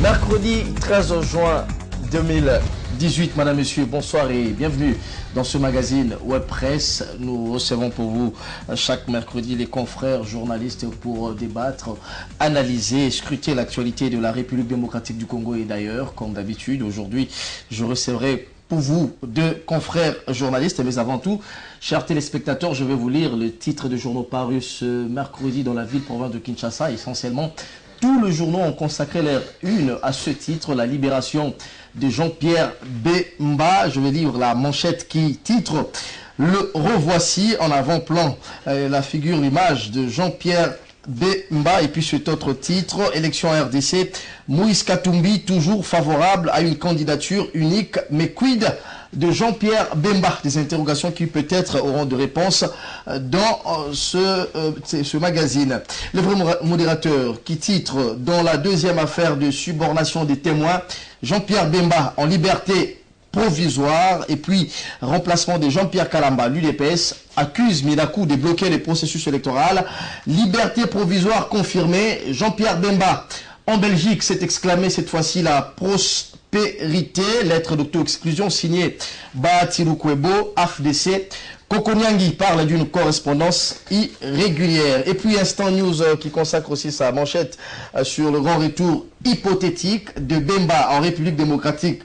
Mercredi 13 juin 2018, Madame, Monsieur, bonsoir et bienvenue dans ce magazine Web Presse. Nous recevons pour vous chaque mercredi les confrères journalistes pour débattre, analyser, scruter l'actualité de la République démocratique du Congo et d'ailleurs. Comme d'habitude, aujourd'hui, je recevrai pour vous deux confrères journalistes. Mais avant tout, chers téléspectateurs, je vais vous lire le titre de journaux parus ce mercredi dans la ville-province de Kinshasa. Essentiellement, tous les journaux ont consacré leur une à ce titre, la libération de Jean-Pierre Bemba. Je vais lire la manchette qui titre « Le revoici en avant-plan ». La figure, l'image de Jean-Pierre Bemba. Et puis cet autre titre, élection RDC, Moïse Katumbi toujours favorable à une candidature unique, mais quid de Jean-Pierre Bemba? Des interrogations qui peut-être auront de réponse dans ce magazine. Le vrai modérateur qui titre dans la deuxième affaire de subornation des témoins, Jean-Pierre Bemba en liberté provisoire. Et puis remplacement de Jean-Pierre Kalamba, l'UDPS accuse Milakou de bloquer le processus électoral. Liberté provisoire confirmée. Jean-Pierre Bemba en Belgique s'est exclamé cette fois-ci la prospérité. Lettre d'auto-exclusion signée Bahati Lukwebo, AFDC. Kokoniangi parle d'une correspondance irrégulière. Et puis Instant News qui consacre aussi sa manchette sur le grand retour hypothétique de Bemba en République démocratique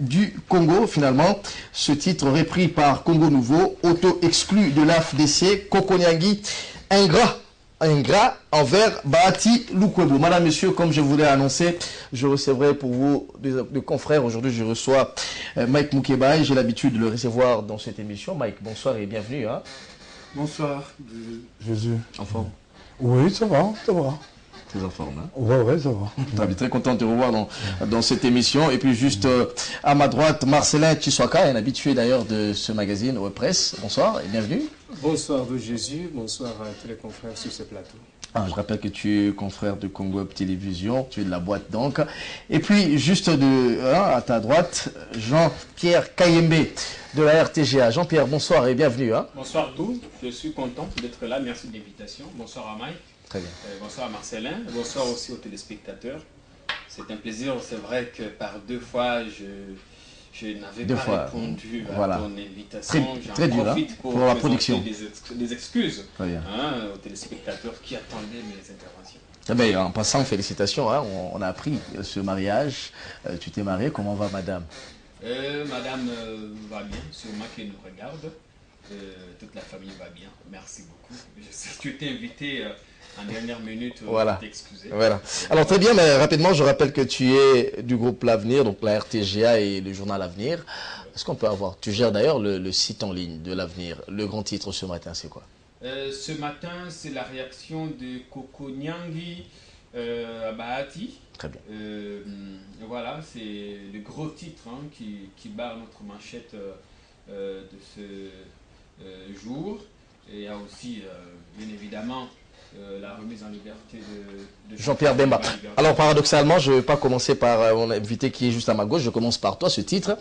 du Congo. Finalement, ce titre repris par Congo Nouveau, auto-exclu de l'AFDC, Kokoniangi, ingrat envers Bahati Lukwebo. Madame, Monsieur, comme je vous l'ai annoncé, je recevrai pour vous des confrères. Aujourd'hui, je reçois Mike Moukebaye. J'ai l'habitude de le recevoir dans cette émission. Mike, bonsoir et bienvenue. Hein. Bonsoir, Jésus. En forme? Oui, ça va, ça va. Très en forme, hein? Ouais, ça va. Très content de te revoir dans cette émission. Et puis juste à ma droite, Marcelin Chiswaka, un habitué d'ailleurs de ce magazine Web Presse. Bonsoir et bienvenue. Bonsoir de Jésus, bonsoir à tous les confrères sur ce plateau. Je rappelle que tu es confrère de Congo Web Télévision, tu es de la boîte donc. Et puis juste à ta droite, Jean-Pierre Kayembe de la RTGA. Jean-Pierre, bonsoir et bienvenue. Hein. Bonsoir à tous, je suis content d'être là, merci de l'invitation. Bonsoir à Mike. Très bien. Bonsoir à Marcelin, bonsoir aussi aux téléspectateurs. C'est un plaisir, c'est vrai que par deux fois, je n'avais pas répondu à ton invitation. Très dur, profite pour la production. Des excuses aux téléspectateurs qui attendaient mes interventions. Eh bien, en passant, félicitations, hein, on a appris ce mariage. Tu t'es marié, comment va madame? Madame va bien, sûrement qu'elle nous regarde. Toute la famille va bien, merci beaucoup. Tu t'es invité en dernière minute, t'excuser. Voilà. Alors très bien, mais rapidement, je rappelle que tu es du groupe L'Avenir, donc la RTGA et le journal L'Avenir. Est-ce qu'on peut avoir, tu gères d'ailleurs le site en ligne de L'Avenir. Le grand titre ce matin, c'est quoi? Ce matin, c'est la réaction de Kokoniangi à Bahati. Très bien. Voilà, c'est le gros titre qui barre notre manchette de ce jour. Et il y a aussi, bien évidemment, la remise en liberté de Jean-Pierre Bemba. Alors paradoxalement, je ne vais pas commencer par mon invité qui est juste à ma gauche, je commence par toi, ce titre.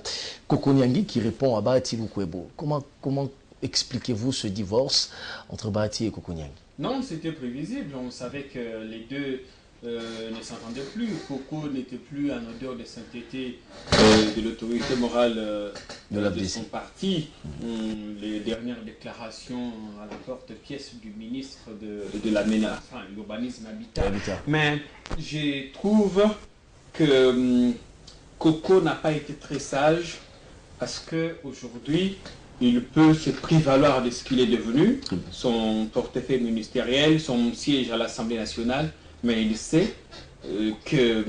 Kokoniangi qui répond à Bahati Lukwebo. Comment expliquez-vous ce divorce entre Bahati et Kokoniangi? Non, c'était prévisible. On savait que les deux ne s'entendaient plus. Koko n'était plus en odeur de sainteté de l'autorité morale de son parti. Les dernières déclarations à la porte-pièce du ministre de l'urbanisme habitat. Mais je trouve que Koko n'a pas été très sage parce qu'aujourd'hui, il peut se prévaloir de ce qu'il est devenu, son portefeuille ministériel, son siège à l'Assemblée nationale, mais il sait que...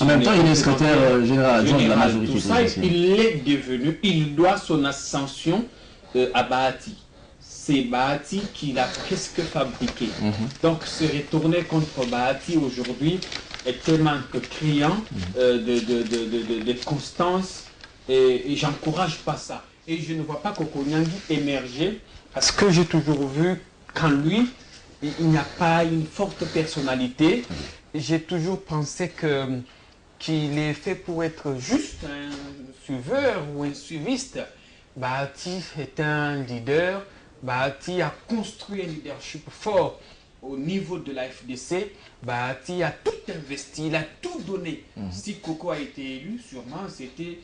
En même temps, il est secrétaire général adjoint de la majorité. Tout ça, il est devenu, il doit son ascension à Bahati. C'est Bahati qui l'a presque fabriqué. Donc, se retourner contre Bahati aujourd'hui est un manque criant de constance et j'encourage pas ça. Et je ne vois pas Kokoniangi émerger parce que j'ai toujours vu qu'en lui, il n'y a pas une forte personnalité. J'ai toujours pensé qu'il est fait pour être juste un suiveur ou un suiviste. Bahati est un leader. Bahati a construit un leadership fort au niveau de la FDC, Bahati a tout investi, il a tout donné. Si Koko a été élu, sûrement c'était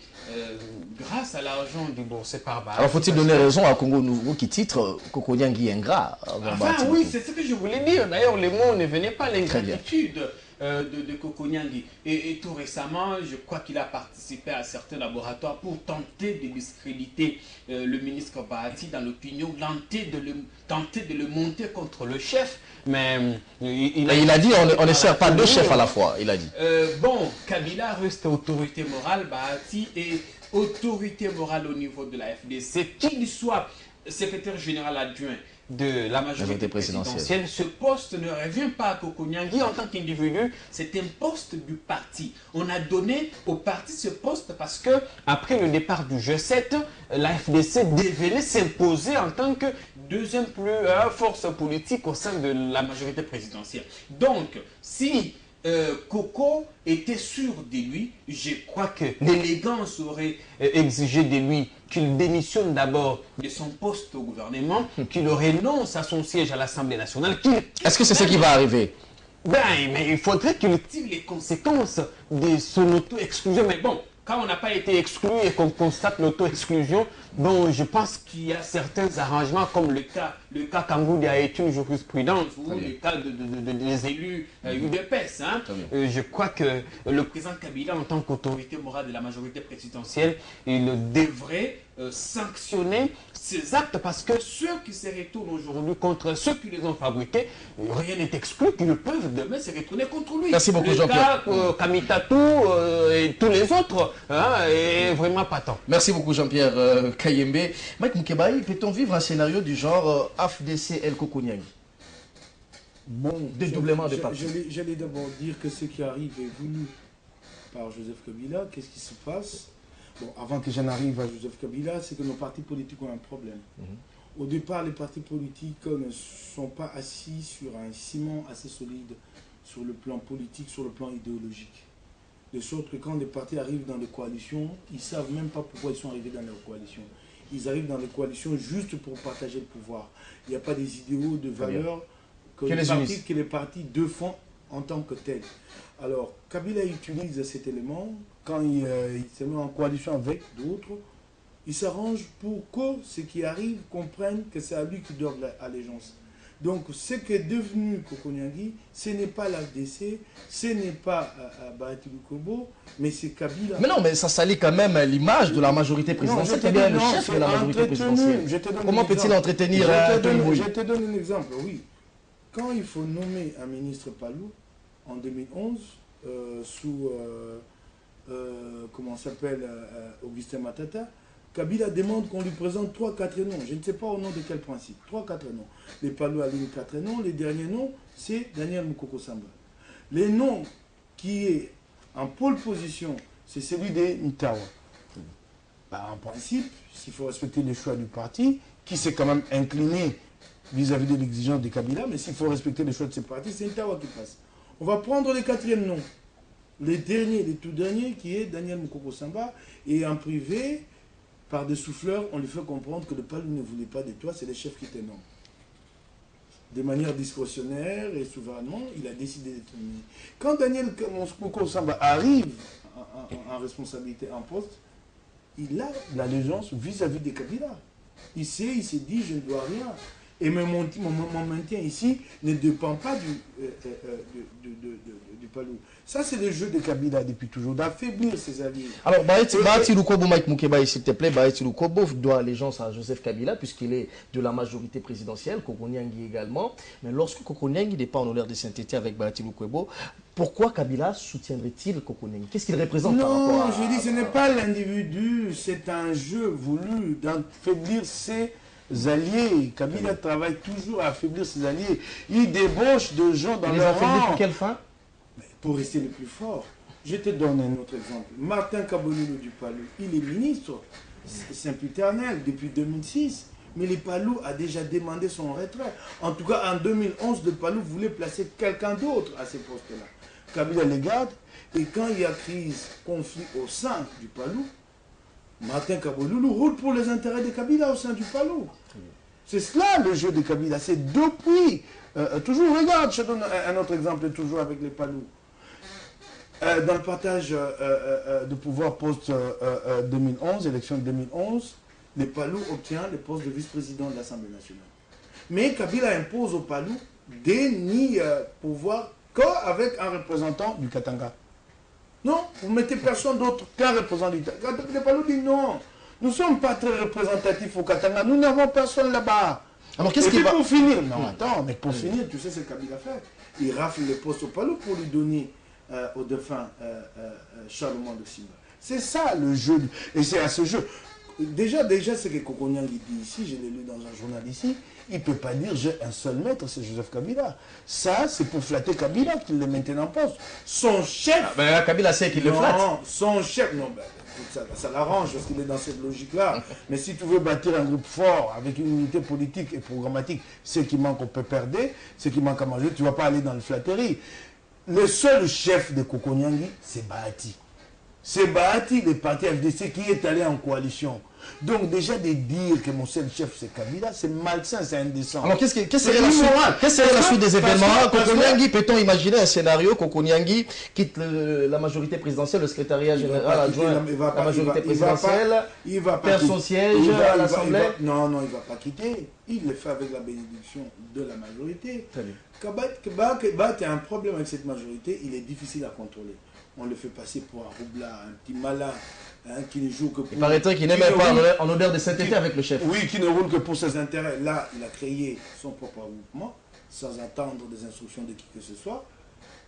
grâce à l'argent du boursier par Bahati. Alors faut-il donner raison à Congo Nouveau qui titre Koko Nyangi ingrat? Enfin oui, c'est ce que je voulais dire. D'ailleurs, les mots ne venaient pas, l'ingratitude de Koko Nyangi. Et tout récemment, je crois qu'il a participé à certains laboratoires pour tenter de discréditer le ministre Bahati dans l'opinion, tenter de le monter contre le chef. Mais il a dit on ne sert pas deux chefs à la fois, il a dit. Bon, Kabila reste autorité morale, Bahati est autorité morale au niveau de la FDC, qu'il soit secrétaire général adjoint de la majorité présidentielle. Ce poste ne revient pas à Koko Nyangi en tant qu'individu, c'est un poste du parti. On a donné au parti ce poste parce que après le départ du G7, la FDC devait s'imposer en tant que deuxième plus force politique au sein de la majorité présidentielle. Donc, si Koko était sûr de lui, je crois que l'élégance aurait exigé de lui qu'il démissionne d'abord de son poste au gouvernement, qu'il renonce à son siège à l'Assemblée nationale. Est-ce que c'est ce qui va arriver? Ben, mais il faudrait qu'il tire les conséquences de son auto-exclusion. Mais bon, quand on n'a pas été exclu et qu'on constate l'auto-exclusion, bon, je pense qu'il y a certains arrangements comme le cas Kangoudi a été une jurisprudence ou le cas des élus UDPS. Hein. Je crois que le président Kabila, en tant qu'autorité morale de la majorité présidentielle, il devrait sanctionner ces actes parce que ceux qui se retournent aujourd'hui contre ceux qui les ont fabriqués, rien n'est exclu qu'ils peuvent demain se retourner contre lui. Merci beaucoup, Jean-Pierre. Kamitatou et tous les autres, hein, est vraiment patent. Merci beaucoup, Jean-Pierre Kayembe. Mike Moukebaï, peut-on vivre un scénario du genre AFDC El Koko Nyangi? Bon, dédoublement de partis. J'allais d'abord dire que ce qui arrive est voulu par Joseph Kabila. Qu'est-ce qui se passe? Bon, avant que j'en arrive à Joseph Kabila, c'est que nos partis politiques ont un problème. Au départ, les partis politiques ne sont pas assis sur un ciment assez solide sur le plan politique, sur le plan idéologique. De sorte que quand les partis arrivent dans des coalitions, ils ne savent même pas pourquoi ils sont arrivés dans leur coalition. Ils arrivent dans les coalitions juste pour partager le pouvoir. Il n'y a pas des idéaux de valeurs que les partis défendent en tant que tels. Alors, Kabila utilise cet élément. Quand il se met en coalition avec d'autres, il s'arrange pour que ceux qui arrivent comprennent que c'est à lui qui doivent l'allégeance. Donc, ce qui est devenu Koko Nyangi, ce n'est pas l'AFDC, ce n'est pas Bahati Lukwebo, mais c'est Kabila. Mais non, mais ça salit quand même l'image de la majorité présidentielle. C'est bien le chef de la majorité présidentielle. Comment peut-il entretenir Je te donne un exemple, oui. Quand il faut nommer un ministre Palou, en 2011, sous, comment s'appelle, Augustin Matata, Kabila demande qu'on lui présente 3-4 noms. Je ne sais pas au nom de quel principe. 3-4 noms. Les Palou alignent 4 noms. Les derniers noms, c'est Daniel Mukoko Samba. Les noms qui est en pole position, c'est celui de Ntawa. Bah, en principe, s'il faut respecter les choix du parti, qui s'est quand même incliné vis-à-vis de l'exigence de Kabila, mais s'il faut respecter les choix de ce parti, c'est Ntawa qui passe. On va prendre les 4e noms. Les tout derniers, qui est Daniel Mukoko Samba, et en privé, par des souffleurs, on lui fait comprendre que le Palou ne voulait pas de toi, c'est les chefs qui te nomment. De manière discrétionnaire et souverainement, il a décidé de te nommer. Quand Daniel Mukoko Samba arrive en responsabilité, en poste, il a l'allégeance vis-à-vis de Kabila. Il s'est dit, je ne dois rien. Et mon maintien ici ne dépend pas du Palou. Ça, c'est le jeu de Kabila depuis toujours, d'affaiblir ses alliés. Alors, Bahati Lukwebo, Mike Moukebaï, s'il te plaît, Bahati Lukwebo doit allégeance à Joseph Kabila, puisqu'il est de la majorité présidentielle, Koko Nyangi également. Mais lorsque Koko Nyangi n'est pas en honneur de sainteté avec Bahati Lukwebo, pourquoi Kabila soutiendrait-il Koko Nyangi? Qu'est-ce qu'il représente par rapport à... Non, je dis, ce n'est pas l'individu, c'est un jeu voulu d'affaiblir ses alliés. Kabila travaille toujours à affaiblir ses alliés. Il débauche de gens dans leur rang. Pour quelle fin? Pour rester le plus fort. Je te donne un autre exemple. Martin Kabololo du Palou, il est ministre sempiternel depuis 2006, mais le Palou a déjà demandé son retrait. En tout cas, en 2011, le Palou voulait placer quelqu'un d'autre à ce poste-là. Kabila les garde, et quand il y a crise, conflit au sein du Palou, Martin Kabololo roule pour les intérêts de Kabila au sein du Palou. C'est cela le jeu de Kabila. C'est depuis, toujours, regarde, je donne un autre exemple, toujours avec les Palous. Dans le partage de pouvoir post-2011, élection de 2011, les Palous obtiennent le poste de vice-président de l'Assemblée nationale. Mais Kabila impose aux Palous de ni pouvoir qu'avec un représentant du Katanga. Non, vous mettez personne d'autre qu'un représentant du Katanga. Les Palous disent non, nous ne sommes pas très représentatifs au Katanga, nous n'avons personne là-bas. Alors qu'est-ce qui va... pour finir, non attends, mais pour finir, tu sais ce que Kabila fait. Il rafle les postes aux Palous pour lui donner au défunt Charlemagne de Simba. C'est ça le jeu, et c'est à ce jeu. Déjà ce que Kokonyang dit ici, je l'ai lu dans un journal ici, il ne peut pas dire j'ai un seul maître, c'est Joseph Kabila. Ça, c'est pour flatter Kabila qu'il le maintient en poste. Son chef... Kabila sait qu'il le flatte. Non, son chef... Non, ça l'arrange parce qu'il est dans cette logique-là. Mais si tu veux bâtir un groupe fort avec une unité politique et programmatique, ce qui manque au PPRD, ce qui manque à manger, tu ne vas pas aller dans le flatterie. Le seul chef de Kokonyangi, c'est Bahati. C'est Bahati, le parti FDC, qui est allé en coalition. Donc déjà de dire que mon seul chef c'est Kabila, c'est malsain, c'est indécent. Alors qu'est-ce serait la suite des événements? Kokonyangui, peut-on imaginer un scénario? Kokonyangui quitte la majorité présidentielle, le secrétariat général adjoint, la majorité présidentielle, perd son siège à l'Assemblée? Non, il ne va pas quitter. Il le fait avec la bénédiction de la majorité. Kabila a un problème avec cette majorité, il est difficile à contrôler. On le fait passer pour un roublard, un petit malin, qui ne joue que pour... Il paraîtrait qu'il n'est même pas en odeur de sainteté avec le chef. Oui, qui ne roule que pour ses intérêts. Là, il a créé son propre regroupement, sans attendre des instructions de qui que ce soit.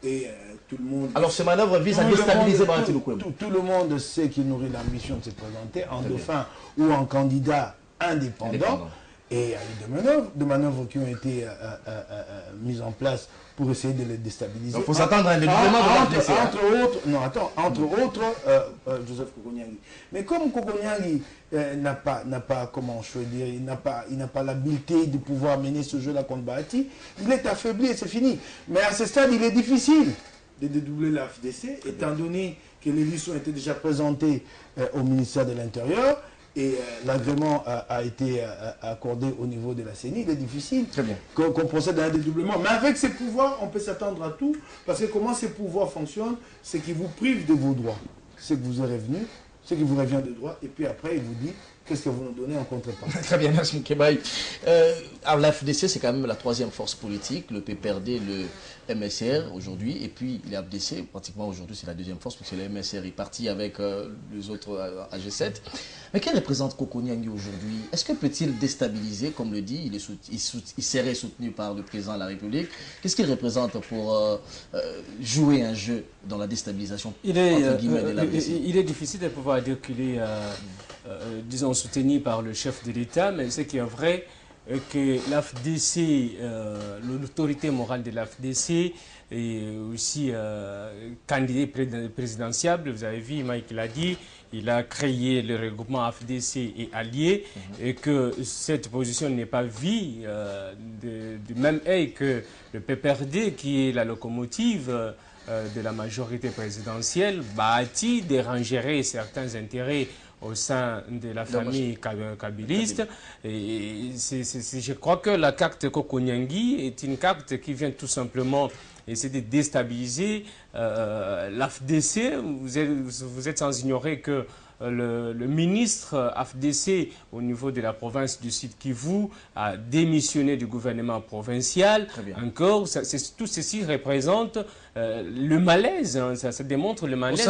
Et tout le monde... Alors, ces manœuvres visent à déstabiliser Bahati Lukwebo. Tout le monde sait qu'il nourrit l'ambition de se présenter en dauphin ou en candidat indépendant. Et il y a eu des manœuvres qui ont été mises en place pour essayer de les déstabiliser. Il faut s'attendre à un dédoublement de l'AFDC. Entre autres, Joseph Kokonyangui. Mais comme Kokonyangui n'a pas, comment je veux dire, il n'a pas l'habileté de pouvoir mener ce jeu-là contre Bahati, il est affaibli et c'est fini. Mais à ce stade, il est difficile de dédoubler la FDC, étant donné que les listes ont été déjà présentées au ministère de l'Intérieur. Et l'agrément a été accordé au niveau de la CENI, il est difficile qu'on procède à un dédoublement. Mais avec ces pouvoirs, on peut s'attendre à tout, parce que comment ces pouvoirs fonctionnent, c'est qu'ils vous privent de vos droits. C'est que vous êtes revenu, c'est qu'il vous revient de droits, et puis après, il vous dit qu'est-ce que vous nous donnez en contrepartie. Très bien, merci Moukébaï. Alors la FDC, c'est quand même la troisième force politique, le PPRD, le MSR aujourd'hui, et puis les FDC, pratiquement aujourd'hui, c'est la deuxième force, parce que le MSR est parti avec les autres AG7. Mais quel représente Kokonyangui aujourd'hui? Est-ce que peut-il déstabiliser, comme le dit, il serait soutenu par le président de la République? Qu'est-ce qu'il représente pour jouer un jeu dans la déstabilisation entre guillemets de la FDC? Il est difficile de pouvoir dire qu'il est, disons, soutenu par le chef de l'État, mais ce qui est vrai, que l'AFDC, l'autorité morale de l'AFDC est aussi candidat présidentiable. Vous avez vu, Mike l'a dit, il a créé le regroupement AFDC et alliés, et que cette position n'est pas vue du même œil que le PPRD, qui est la locomotive de la majorité présidentielle. Bahati dérangerait certains intérêts au sein de la famille kabiliste. Et je crois que la carte Kokonyangui est une carte qui vient tout simplement essayer de déstabiliser l'AFDC. Vous êtes sans ignorer que le ministre AFDC au niveau de la province du Sud Kivu a démissionné du gouvernement provincial. Encore, tout ceci représente le malaise, hein, ça démontre le malaise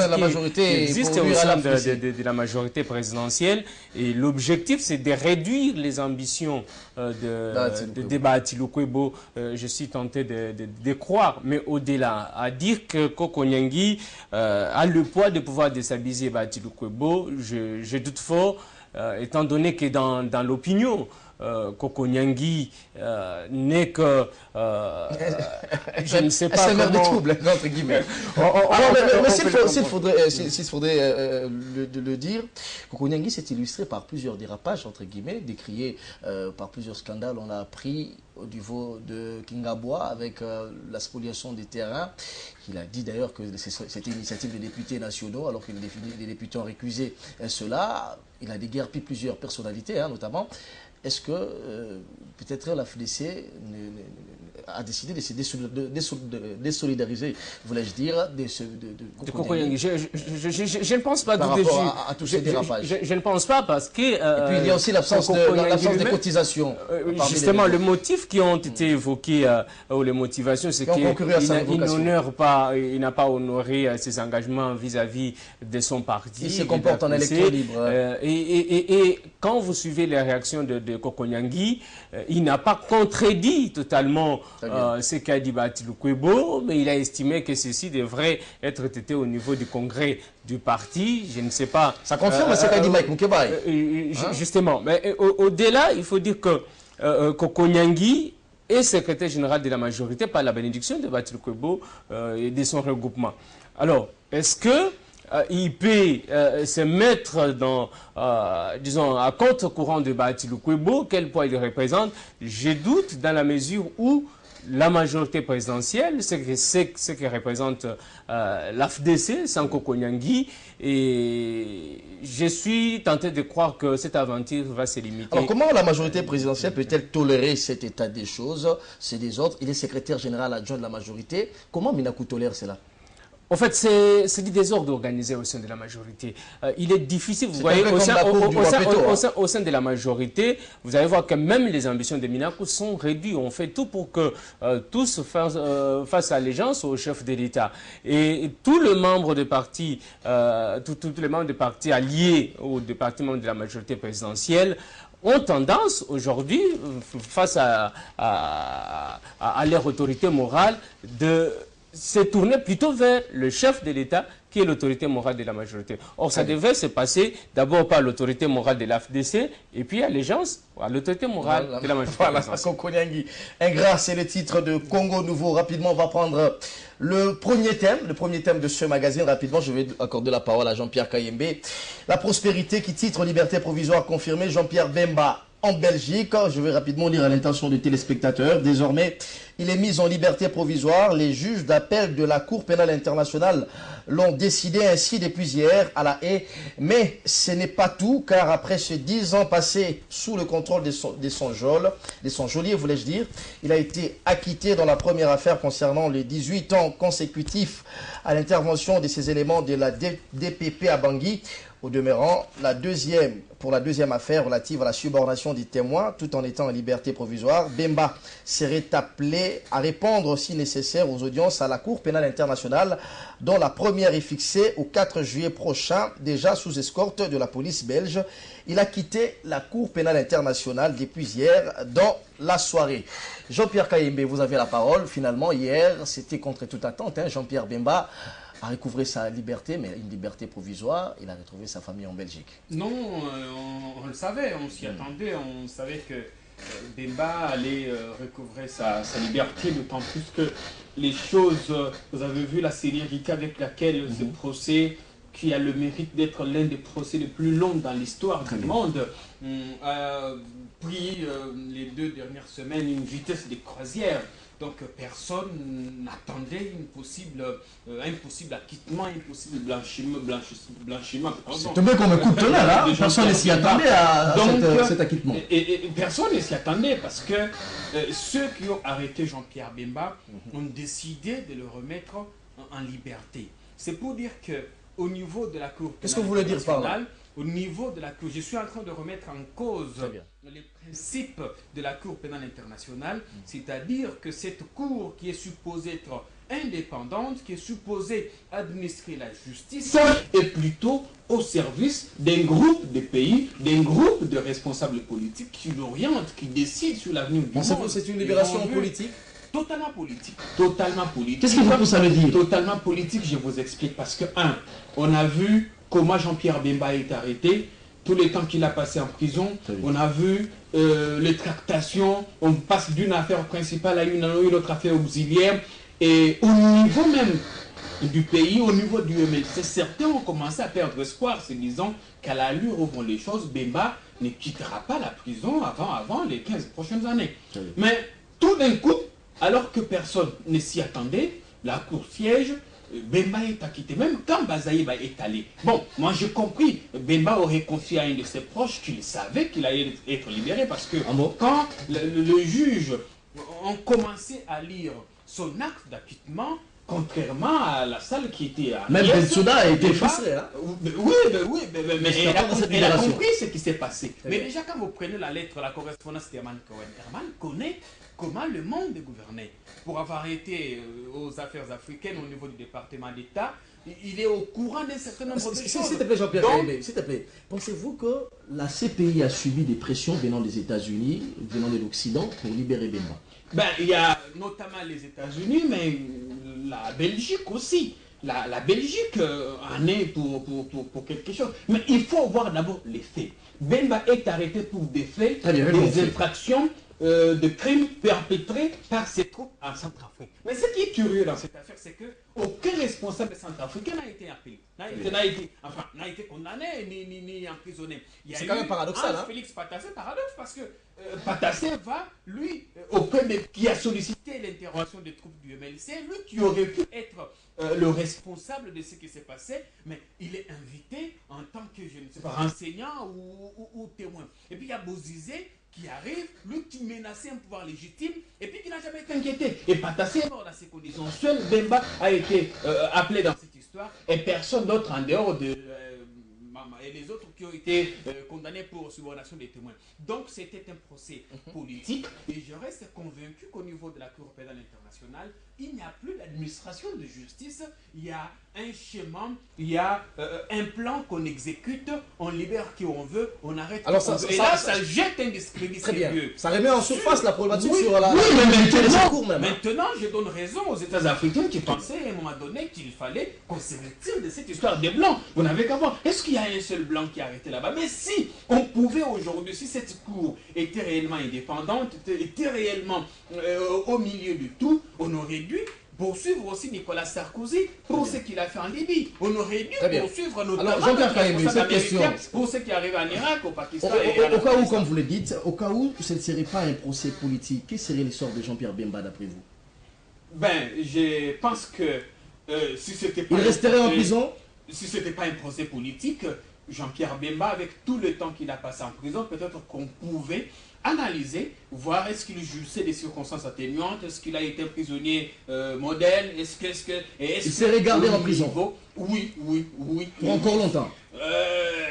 qui existe au sein de la majorité présidentielle. Et l'objectif, c'est de réduire les ambitions de Bahati Lukwebo. Je suis tenté de croire, mais au-delà, à dire que Kokonyangui a le poids de pouvoir déstabiliser Bahati Lukwebo, je doute fort, étant donné que dans l'opinion, Kokonyangui n'est que je ne sais pas comment... de trouble, entre guillemets. Mais s'il faudrait le dire, Kokonyangui s'est illustré par plusieurs dérapages, entre guillemets, décriés par plusieurs scandales. On l'a appris au niveau de Kingabwa avec la spoliation des terrains. Il a dit d'ailleurs que c'était une initiative des députés nationaux, alors que les députés ont récusé cela. Il a déguerpi plusieurs personnalités, hein, notamment. est-ce que peut-être la FDC a décidé de se désolidariser, voulais-je dire, de Kokonyangi. Je ne pense pas par rapport à tous ces dérapages. Je ne pense pas parce que... Et puis il y a aussi l'absence des cotisations. Justement, le motif qui ont été évoqués, ou les motivations, c'est qu'il n'a pas honoré ses engagements vis-à-vis de son parti. Il se comporte en électron libre. Et quand vous suivez les réactions de Kokonyangi, il n'a pas contredit totalement ce qu'a dit Batilou Kwebo, mais il a estimé que ceci devrait être traité au niveau du congrès du parti. Je ne sais pas. Ça confirme ce qu'a dit Mike Moukebaye. Justement. Mais au-delà, il faut dire que Kokonyangi est secrétaire général de la majorité par la bénédiction de Batilou Kwebo et de son regroupement. Alors, est-ce que il peut se mettre dans, disons, à contre-courant de Batilou Kwebo, quel poids il représente? Je doute dans la mesure où la majorité présidentielle, ce que représente l'AFDC, sans Kokonyangi, et je suis tenté de croire que cette aventure va se limiter. Alors comment la majorité présidentielle peut-elle tolérer cet état des choses, ces désordres? Il est secrétaire général adjoint de la majorité. Comment Minakou tolère cela? En fait, c'est du désordre organisé au sein de la majorité. Il est difficile, vous voyez, au sein de la majorité, vous allez voir que même les ambitions de Minakou sont réduites. On fait tout pour que tous fassent allégeance au chef de l'État. Et tous les membres de partis, tous les membres de partis alliés aux départements de la majorité présidentielle ont tendance aujourd'hui, face à leur autorité morale, de se tourner plutôt vers le chef de l'État qui est l'autorité morale de la majorité. Or, ça devait se passer d'abord par l'autorité morale de l'AFDC et puis allégeance à l'autorité morale de la majorité. Voilà, Kokonyangi. Ingrat, c'est le titre de Congo Nouveau. Rapidement, on va prendre le premier thème de ce magazine. Rapidement, je vais accorder la parole à Jean-Pierre Kayembe. La prospérité qui titre liberté provisoire confirmée. Jean-Pierre Bemba en Belgique. Je vais rapidement lire à l'intention des téléspectateurs. Désormais, il est mis en liberté provisoire. Les juges d'appel de la Cour pénale internationale l'ont décidé ainsi depuis hier à La Haye. Mais ce n'est pas tout, car après ces 10 ans passés sous le contrôle de son geôlier, voulais-je dire, il a été acquitté dans la première affaire concernant les 18 ans consécutifs à l'intervention de ces éléments de la DPP à Bangui. Au demeurant, pour la deuxième affaire relative à la subornation des témoins, tout en étant en liberté provisoire, Bemba serait appelé à répondre si nécessaire aux audiences à la Cour pénale internationale, dont la première est fixée au 4 juillet prochain, déjà sous escorte de la police belge. Il a quitté la Cour pénale internationale depuis hier dans la soirée. Jean-Pierre Kayembe, vous avez la parole. Finalement, hier, c'était contre toute attente. Jean-Pierre Bemba a recouvré sa liberté, mais une liberté provisoire. Il a retrouvé sa famille en Belgique. Non, on le savait, on s'y attendait. On savait que Bemba allait recouvrer sa liberté, d'autant plus que les choses, vous avez vu la célérité avec laquelle ce procès, qui a le mérite d'être l'un des procès les plus longs dans l'histoire du monde, a pris les 2 dernières semaines une vitesse de croisière. Donc personne n'attendait un possible acquittement, un possible blanchiment. C'est tombé comme un coup de tonnerre, là. Personne ne s'y attendait à cet acquittement. Et personne ne s'y attendait parce que ceux qui ont arrêté Jean-Pierre Bemba ont décidé de le remettre en liberté. C'est pour dire qu'au niveau de la Cour qu'est-ce que vous voulez dire par là? Au niveau de la Cour, je suis en train de remettre en cause les principes de la Cour pénale internationale, c'est-à-dire que cette Cour qui est supposée être indépendante, qui est supposée administrer la justice, est plutôt au service d'un groupe de pays, d'un groupe de responsables politiques qui l'orientent, qui décident sur l'avenir du monde. C'est une libération politique? Totalement politique. Totalement politique. Qu'est-ce qui vous pousse à le dire? Totalement politique, je vous explique. Parce que, on a vu comment Jean-Pierre Bemba est arrêté, tout le temps qu'il a passé en prison. On a vu les tractations, on passe d'une affaire principale à une autre affaire auxiliaire. Et au niveau même du pays, au niveau du MLC, certains ont commencé à perdre espoir, se disant qu'à l'allure où vont les choses, Bemba ne quittera pas la prison avant les 15 prochaines années. Mais tout d'un coup, alors que personne ne s'y attendait, la Cour siège Bemba est acquitté. Même quand Bazaïba est allé. Bon, moi j'ai compris, Bemba aurait confié à un de ses proches qu'il savait qu'il allait être libéré parce que quand le juge a commencé à lire son acte d'acquittement, contrairement à la salle qui était à même Bensouda a été frustré. Hein? Oui, mais elle a compris ce qui s'est passé. Mais déjà, quand vous prenez la lettre, la correspondance d'Herman Cohen, Herman connaît comment le monde est gouverné. Pour avoir été aux affaires africaines au niveau du département d'État, il est au courant d'un certain nombre de choses. S'il te plaît, Jean-Pierre Kayembe, s'il te plaît, pensez-vous que la CPI a subi des pressions venant des États-Unis, venant de l'Occident, pour libérer Bemba? Ben, il y a notamment les États-Unis, mais la Belgique aussi. La Belgique en est pour quelque chose. Mais il faut voir d'abord les faits. Bemba est arrêté pour des faits, des infractions de crimes perpétrés par ses troupes en Centrafrique. Mais ce qui est curieux dans cette affaire, c'est qu'aucun responsable centrafricain n'a été appelé, n'a été condamné ni emprisonné. C'est quand même paradoxal. Félix Patassé, paradoxe, parce que Patassé va, lui, qui a sollicité l'intervention des troupes du MLC, lui qui aurait pu être le responsable de ce qui s'est passé, mais il est invité en tant que, je ne sais pas, enseignant ou témoin. Et puis il y a Bozizé qui arrive, lui qui menaçait un pouvoir légitime, et puis qui n'a jamais été inquiété. Et Patassé est mort dans ces conditions. Seul Bemba a été appelé dans cette histoire, et personne d'autre en dehors de et les autres qui ont été condamnés pour subordination des témoins. Donc c'était un procès politique, et je reste convaincu qu'au niveau de la Cour pénale internationale, il n'y a plus d'administration de justice, il y a un schéma, il y a un plan qu'on exécute, on libère qui on veut, on arrête qui on veut. Et là, ça jette un discrédit sérieux. Ça remet en surface la problématique sur la... Maintenant, je donne raison aux États africains qui pensaient à un moment donné qu'il fallait qu'on se retire de cette histoire des Blancs. Vous n'avez qu'à voir. Est-ce qu'il y a un seul Blanc qui a arrêté là-bas? Mais si on pouvait aujourd'hui, si cette Cour était réellement indépendante, était réellement au milieu du tout, on aurait dû poursuivre aussi Nicolas Sarkozy pour ce qu'il a fait en Libye. On aurait dû poursuivre notamment Jean-Pierre Kayembe, cette question pour ce qui arrive en Irak, au Pakistan. Au cas où, comme vous le dites, au cas où ce ne serait pas un procès politique, quel serait le sort de Jean-Pierre Bemba d'après vous? Ben, je pense que si c'était pas... Il resterait en prison? Si ce n'était pas un procès politique, Jean-Pierre Bemba, avec tout le temps qu'il a passé en prison, peut-être qu'on pouvait analyser, voir est-ce qu'il jouissait des circonstances atténuantes, est-ce qu'il a été un prisonnier modèle, il serait gardé en prison? Oui. Pour encore longtemps?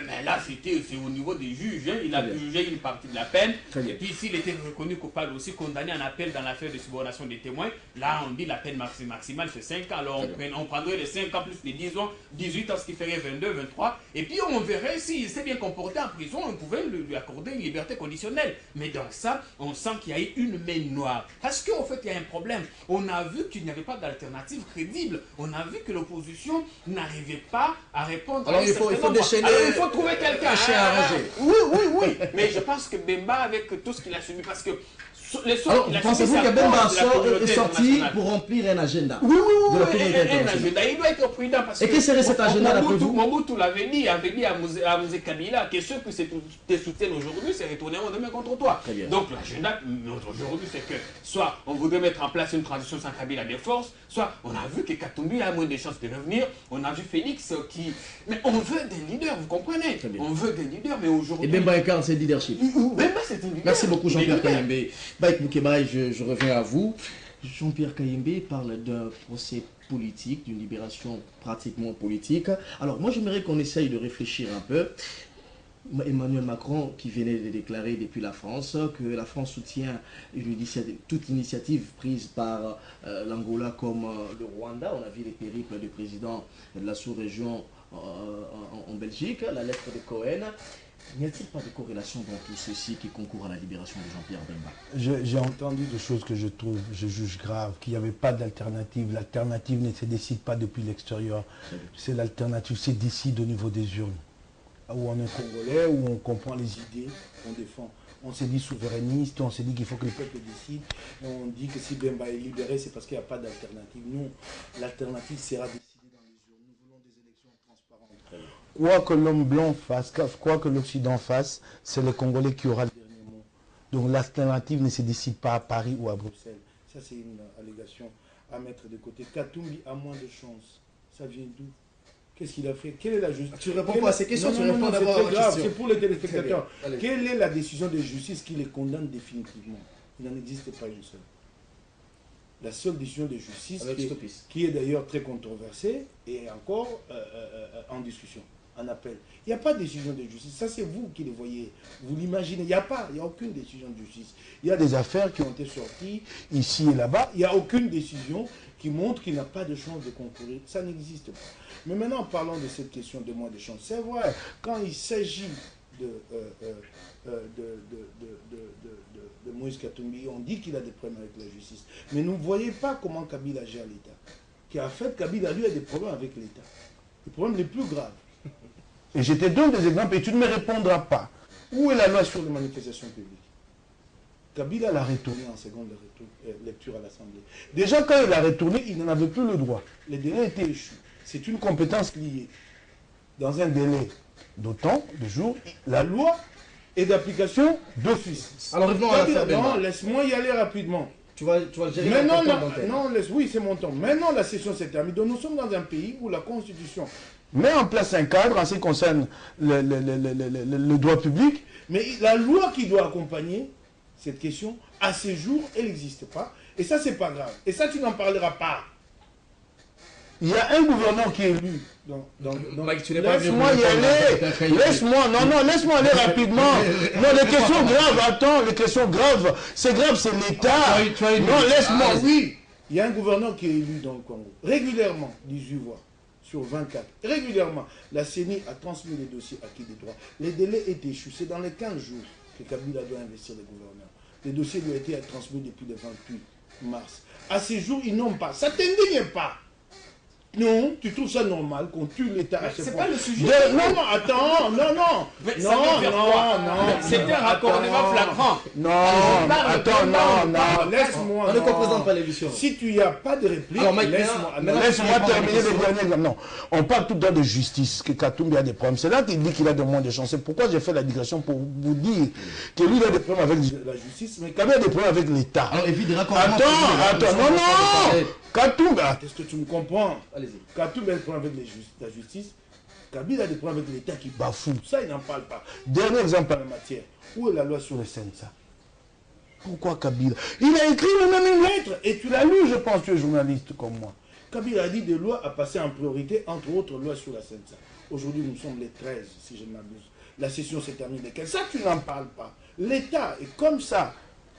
Mais là, c'est au niveau des juges. Hein. Il a jugé une partie de la peine. Et puis, s'il était reconnu coupable aussi, condamné en appel dans l'affaire de subordination des témoins, là, on dit la peine maximale, c'est 5 ans. Alors, on prendrait les 5 ans plus les 10 ans, 18 ans, ce qui ferait 22, 23. Et puis, on verrait s'il s'est bien comporté en prison, on pouvait lui accorder une liberté conditionnelle. Mais dans ça, on sent qu'il y a eu une main noire. Parce qu'en fait, il y a un problème. On a vu qu'il n'y avait pas d'alternative crédible. On a vu que l'opposition n'arrivait pas à répondre. Alors, il faut déchaîner. Alors, il faut trouver quelqu'un. Oui. Mais je pense que Bemba, avec tout ce qu'il a subi, parce que alors, pensez-vous que Bemba est sorti pour remplir un agenda? Oui, un agenda. Il doit être prudent parce et quel serait cet agenda d'après vous? Mobutu l'avait dit à Mzee Kabila que ceux qui te soutiennent aujourd'hui se retourneront demain contre toi. Donc l'agenda aujourd'hui, c'est que soit on voudrait mettre en place une transition sans Kabila des forces, soit on a vu que Katumbi a moins de chances de revenir, on a vu Félix qui... Mais on veut des leaders, vous comprenez? On veut des leaders, mais aujourd'hui... Et Bemba incarne ses leadership. Bemba, c'est un leader. Merci beaucoup Jean-Pierre Kayembe. Baïk Moukébaï, je reviens à vous. Jean-Pierre Kayembe parle d'un procès politique, d'une libération pratiquement politique. Alors moi j'aimerais qu'on essaye de réfléchir un peu. Emmanuel Macron qui venait de déclarer depuis la France que la France soutient toute initiative prise par l'Angola comme le Rwanda. On a vu les périples du président de la sous-région en Belgique, la lettre de Cohen. N'y a-t-il pas de corrélation dans tout ceci qui concourt à la libération de Jean-Pierre Bemba? J'ai entendu des choses que je juge graves, qu'il n'y avait pas d'alternative. L'alternative ne se décide pas depuis l'extérieur. C'est l'alternative, c'est décide au niveau des urnes. Où on est congolais, où on comprend les idées qu'on défend. On s'est dit souverainiste, on s'est dit qu'il faut que le peuple décide. Et on dit que si Bemba est libéré, c'est parce qu'il n'y a pas d'alternative. Non, l'alternative sera décidée dans les urnes. Nous voulons des élections transparentes. Quoi que l'homme blanc fasse, quoi que l'Occident fasse, c'est le Congolais qui aura le dernier mot. Donc l'alternative ne se décide pas à Paris ou à Bruxelles. Ça, c'est une allégation à mettre de côté. Katumbi a moins de chance Ça vient d'où? Qu'est-ce qu'il a fait? Quelle est la justice? Tu réponds pas à ces questions, non, tu réponds d'abord à la question. C'est pour les téléspectateurs. Allez. Quelle est la décision de justice qui les condamne définitivement? Il n'en existe pas une seule. La seule décision de justice, qui est d'ailleurs très controversée et encore en discussion, en appel. Il n'y a pas de décision de justice. Ça, c'est vous qui le voyez. Vous l'imaginez. Il n'y a pas. Il n'y a aucune décision de justice. Il y a des affaires qui ont été sorties ici et là-bas. Il n'y a aucune décision qui montre qu'il n'a pas de chance de concourir. Ça n'existe pas. Mais maintenant, parlons de cette question de moins de chance. C'est vrai, quand il s'agit de Moïse Katumbi, on dit qu'il a des problèmes avec la justice. Mais ne voyez pas comment Kabila gère l'État. Qui a fait, Kabila, lui, a des problèmes avec l'État. Les problèmes les plus graves. Et je te donne des exemples et tu ne me répondras pas. Où est la loi sur les manifestations publiques? Kabila l'a retourné en seconde lecture à l'Assemblée. Déjà, quand il l'a retourné, il n'en avait plus le droit. Les délais étaient échus. C'est une compétence liée. Dans un délai d'autant de jours, la loi est d'application d'office. Alors revenons à l'affaire Bemba. Non, laisse-moi y aller rapidement. Tu vas le gérer. Mais non, oui, c'est mon temps. Maintenant, la session s'est terminée. Donc, nous sommes dans un pays où la Constitution met en place un cadre en ce qui concerne le droit public, mais la loi qui doit accompagner cette question, à ce jour, elle n'existe pas. Et ça, c'est pas grave. Et ça, tu n'en parleras pas. Il y a un gouverneur qui est élu. Laisse-moi y aller. Laisse-moi aller rapidement. Non, les questions graves, attends, les questions graves. C'est grave, c'est l'État. Non, laisse-moi, oui. Il y a un gouverneur qui est élu dans le Congo. Régulièrement, 18 voix sur 24. Régulièrement, la CENI a transmis les dossiers acquis des droits. Les délais étaient échus. C'est dans les 15 jours que Kabila doit investir les gouverneurs. Les dossiers lui ont été transmis depuis le 28 mars. À ces jours, ils n'ont pas. Ça ne t'indigne pas. Non, tu trouves ça normal qu'on tue l'État à chaque fois. C'est pas le sujet. Non, attends, non. C'était un raccordement flagrant. Non, laisse-moi. On ne représente pas l'émission. Si tu n'y as pas de réplique, laisse-moi terminer le dernier exemple. Non, on parle tout le temps de justice, que Katumbi a des problèmes. C'est là qu'il dit qu'il a de moins de chance. C'est pourquoi j'ai fait la digression pour vous dire que lui, il a des problèmes avec la justice, mais Katumbi a des problèmes avec l'État. Alors, évidemment, attends, non. Katumbi, est-ce que tu me comprends? Allez-y. Katumbi a des problèmes avec la justice. Kabila a des problèmes avec l'État qui bafoue. Ça, il n'en parle pas. Dernier exemple en la matière. Où est la loi sur le CNSA? Pourquoi Kabila? Il a écrit même une lettre. Et tu l'as lu, je pense, tu es journaliste comme moi. Kabila a dit des lois à passer en priorité, entre autres lois sur la CNSA. Aujourd'hui, nous sommes les 13, si je ne m'abuse. La session s'est terminée. Ça, tu n'en parles pas. L'État est comme ça.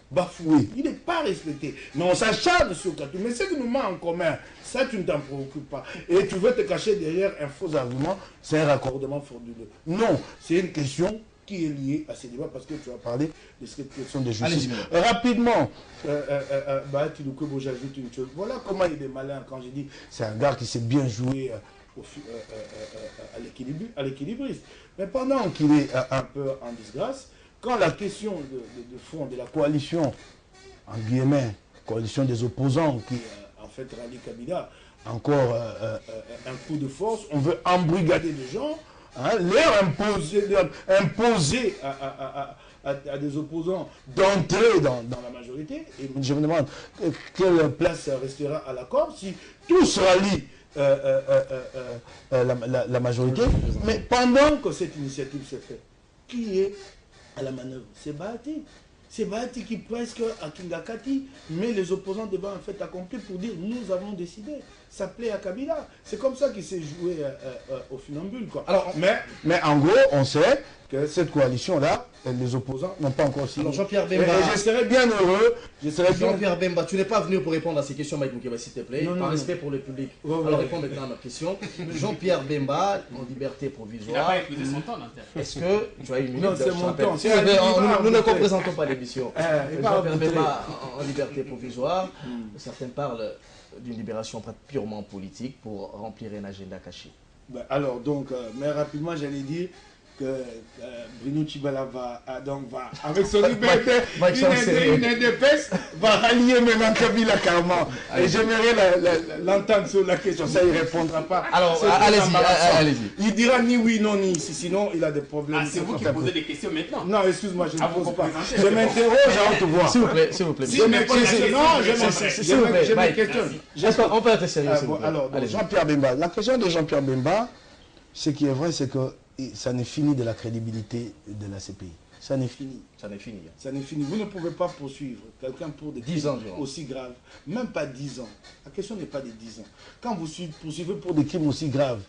Bafoué, il n'est pas respecté. Mais on s'acharne sur Katumbi. Mais ce que nous met en commun, ça tu ne t'en préoccupes pas. Et tu veux te cacher derrière un faux argument, c'est un raccordement frauduleux. Non, c'est une question qui est liée à ces débats parce que tu as parlé de cette question de justice. Rapidement, j'ajoute une chose. Voilà comment il est malin quand j'ai dit c'est un gars qui s'est bien joué à l'équilibriste. Mais pendant qu'il est un peu en disgrâce, quand la question de fond de la coalition, en guillemets, coalition des opposants qui en fait rallient Kabila, encore un coup de force, on veut embrigader les gens, leur imposer à des opposants d'entrer dans la majorité. Et je me demande quelle place restera à l'accord si tous rallient la majorité. Mais pendant que cette initiative se fait, qui est à la manœuvre? C'est Bahati. C'est Bahati qui presque à Kingakati met les opposants devant un fait accompli pour dire nous avons décidé. Ça plaît à Kabila. C'est comme ça qu'il s'est joué au funambule, quoi. Alors, mais en gros, on sait que cette coalition-là, les opposants n'ont pas encore signé. Alors Jean-Pierre Bemba, je serais bien heureux. Jean-Pierre Bemba, tu n'es pas venu pour répondre à ces questions, Mike Moukeba, s'il te plaît, par respect pour le public. Alors réponds maintenant à ma question. Jean-Pierre Bemba, en liberté provisoire. Il n'a pas écouté son temps, est-ce que tu as une minute? Non, c'est mon temps. Nous ne représentons pas l'émission. Jean-Pierre Bemba, en liberté provisoire, certains parlent d'une libération purement politique pour remplir un agenda caché. Alors, donc, mais rapidement, j'allais dire, que Bruno Tchibala va avec son liberté, une épaisse, va rallier maintenant Kabila carrément. Et j'aimerais l'entendre sur la question, ça il ne répondra pas. Alors, allez-y. Il dira ni oui, non, ni si, sinon il a des problèmes. Ah, c'est vous qui posez des questions maintenant? Non, excuse-moi, je ne pose pas. Je m'interroge avant de te voir. S'il vous plaît, s'il vous plaît. Non, je me questionne. On peut être sérieux. Alors, Jean-Pierre Bemba, la question de Jean-Pierre Bemba, ce qui est vrai, c'est que ça n'est fini de la crédibilité de la CPI. Ça n'est fini. Ça n'est fini. Ça n'est fini. Vous ne pouvez pas poursuivre quelqu'un pour des 10 ans aussi graves. Même pas 10 ans. La question n'est pas des 10 ans. Quand vous poursuivez pour des crimes aussi graves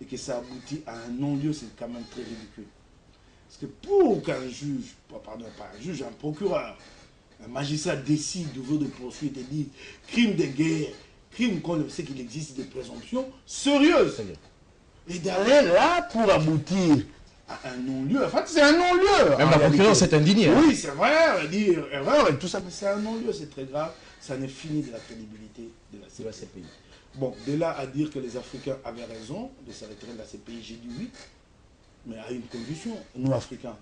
et que ça aboutit à un non-lieu, c'est quand même très ridicule. Parce que pour qu'un juge, pardon, pas un juge, un procureur, un magistrat décide d'ouvrir des poursuites et dit crime de guerre, crime qu'on sait qu'il existe des présomptions sérieuses. Et d'aller là pour aboutir à un non-lieu. En fait, c'est un non-lieu. Même la procureure s'est indignée. Oui, c'est vrai, elle dit erreur et tout ça, mais c'est un non-lieu, c'est très grave. Ça n'est fini de la crédibilité de la CPI. Bon, de là à dire que les Africains avaient raison de se retirer de la CPI, j'ai dit oui, mais à une condition, nous Africains,